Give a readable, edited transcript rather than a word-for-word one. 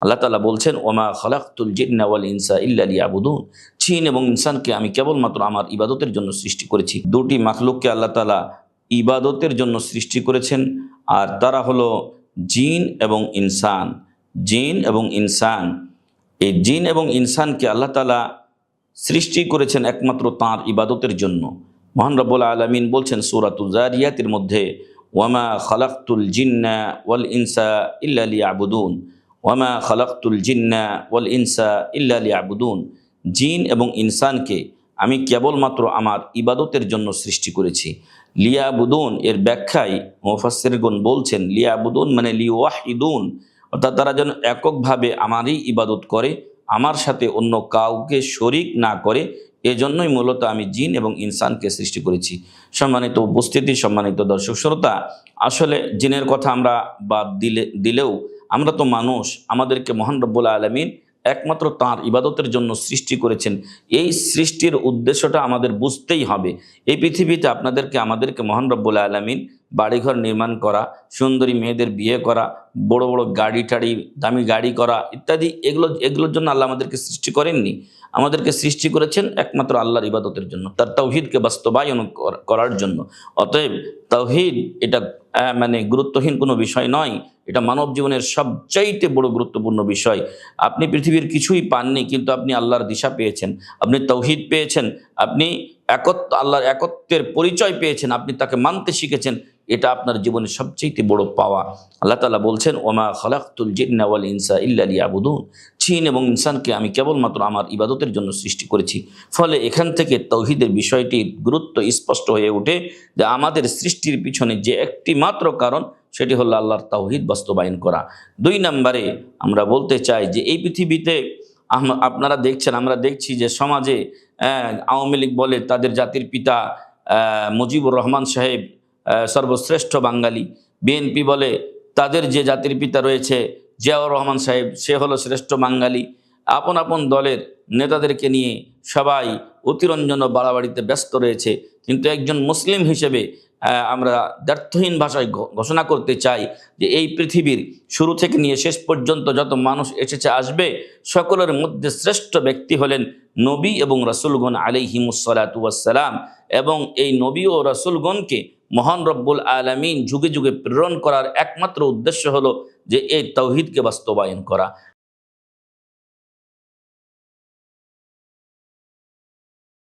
আল্লাহ তাআলা বলছেন, ওমা খালাকতুল জিন্না ওয়াল ইনসা ইল্লা লিয়াবুদুন, জিন এবং ইনসানকে আমি কেবলমাত্র আমার ইবাদতের জন্য সৃষ্টি করেছি। দুটি মাখলুককে আল্লাহ তাআলা ইবাদতের জন্য সৃষ্টি করেছেন, আর তারা হলো জিন এবং ইনসান। জিন এবং ইনসান, এই জিন এবং ইনসানকে আল্লাহ তাআলা সৃষ্টি করেছেন একমাত্র তাঁর ইবাদতের জন্য। মহান রব্বুল আলামিন বলছেন সূরাতুজ যারিয়াতের মধ্যে, ওয়ামা খালাকতুল জিন্না ওয়াল ইনসা ইল্লা লিয়াবুদুন, ওয়ামা খালাকতুল জিন্না ওয়াল ইনসা ইল্লা লিয়াবুদুন, জিন এবং ইনসানকে আমি কেবলমাত্র আমার ইবাদতের জন্য সৃষ্টি করেছি। লিয়াবুদুন এর ব্যাখ্যায় মুফাসসিরগণ বলছেন, লিয়াবুদুন মানে লিওয়াহিদুন, অর্থাৎ তারা যেন এককভাবে আমারই ইবাদত করে, আমার সাথে অন্য কাউকে শরিক না করে। এজন্যই মূলত আমি জিন এবং ইনসানকে সৃষ্টি করেছি। সম্মানিত উপস্থিতি, সম্মানিত দর্শক শ্রোতা, আসলে জিনের কথা আমরা বাদ দিলেও আমরা তো মানুষ, আমাদেরকে মহান রব্বুল আলামিন একমাত্র তাঁর ইবাদতের জন্য সৃষ্টি করেছেন। এই সৃষ্টির উদ্দেশ্যটা আমাদের বুঝতেই হবে। এই পৃথিবীতে আমাদেরকে মহান রব্বুল আলামিন বাড়িঘর নির্মাণ করা, সুন্দরী মেয়েদের বিয়ে করা, বড় বড় গাড়ি টাড়ি, দামি গাড়ি করা ইত্যাদি, এগুলোর জন্য আল্লাহ আমাদেরকে সৃষ্টি করেননি। আমাদেরকে সৃষ্টি করেছেন একমাত্র আল্লাহর ইবাদতের জন্য, তার তাওহীদকে বাস্তবায়ন করার জন্য। অতএব তাওহীদ এটা মানে গুরুত্বহীন কোনো বিষয় নয়, এটা মানব জীবনের সবচাইতে বড় গুরুত্বপূর্ণ বিষয়। আপনি পৃথিবীর কিছুই পাননি, কিন্তু আপনি আল্লাহর দিশা পেয়েছেন, আপনি তাওহীদ পেয়েছেন, আপনি আল্লাহর একত্বের পরিচয় পেয়েছেন, আপনি তাকে মানতে শিখেছেন। এটা আপনার জীবনের সবচেয়ে বড় পাওয়া। আল্লাহ তাআলা বলছেন, ওমা খালাকতুল জিন্না ওয়াল ইনসা ইল্লা লিয়াবুদুন, জিন এবং ইনসানকে আমি কেবলমাত্র আমার ইবাদতের জন্য সৃষ্টি করেছি। ফলে এখান থেকে তাওহীদের বিষয়টির গুরুত্ব স্পষ্ট হয়ে ওঠে যে আমাদের সৃষ্টির পিছনে যে একটি মাত্র কারণ, সেটি হলো আল্লাহর তাওহীদ বাস্তবায়ন করা। 2 নম্বরে আমরা বলতে চাই যে এই পৃথিবীতে আপনারা দেখছেন, আমরা দেখছি যে সমাজে আওয়ামী লীগ বলে তাদের জাতির পিতা মুজিবুর রহমান সাহেব সর্বশ্রেষ্ঠ বাঙালি, বিএনপি বলে তাদের যে জাতির পিতা রয়েছে জিয়াউর রহমান সাহেব, সে হলো শ্রেষ্ঠ বাঙালি। আপন আপন দলের নেতাদেরকে নিয়ে সবাই অতিরঞ্জন ও বাড়াবাড়িতে ব্যস্ত রয়েছে। কিন্তু একজন মুসলিম হিসেবে আমরা দ্ব্যর্থহীন ভাষায় ঘোষণা করতে চাই যে এই পৃথিবীর শুরু থেকে নিয়ে শেষ পর্যন্ত যত মানুষ এসেছে আসবে, সকলের মধ্যে শ্রেষ্ঠ ব্যক্তি হলেন নবী এবং রাসূলগণ আলাইহিমুসসালাতু ওয়াসসালাম। এবং এই নবী ও রাসূলগণকে মহান রব্বুল আলামিন যুগে যুগে প্রেরণ করার একমাত্র উদ্দেশ্য হলো যে এই তাওহীদকে বাস্তবায়ন করা।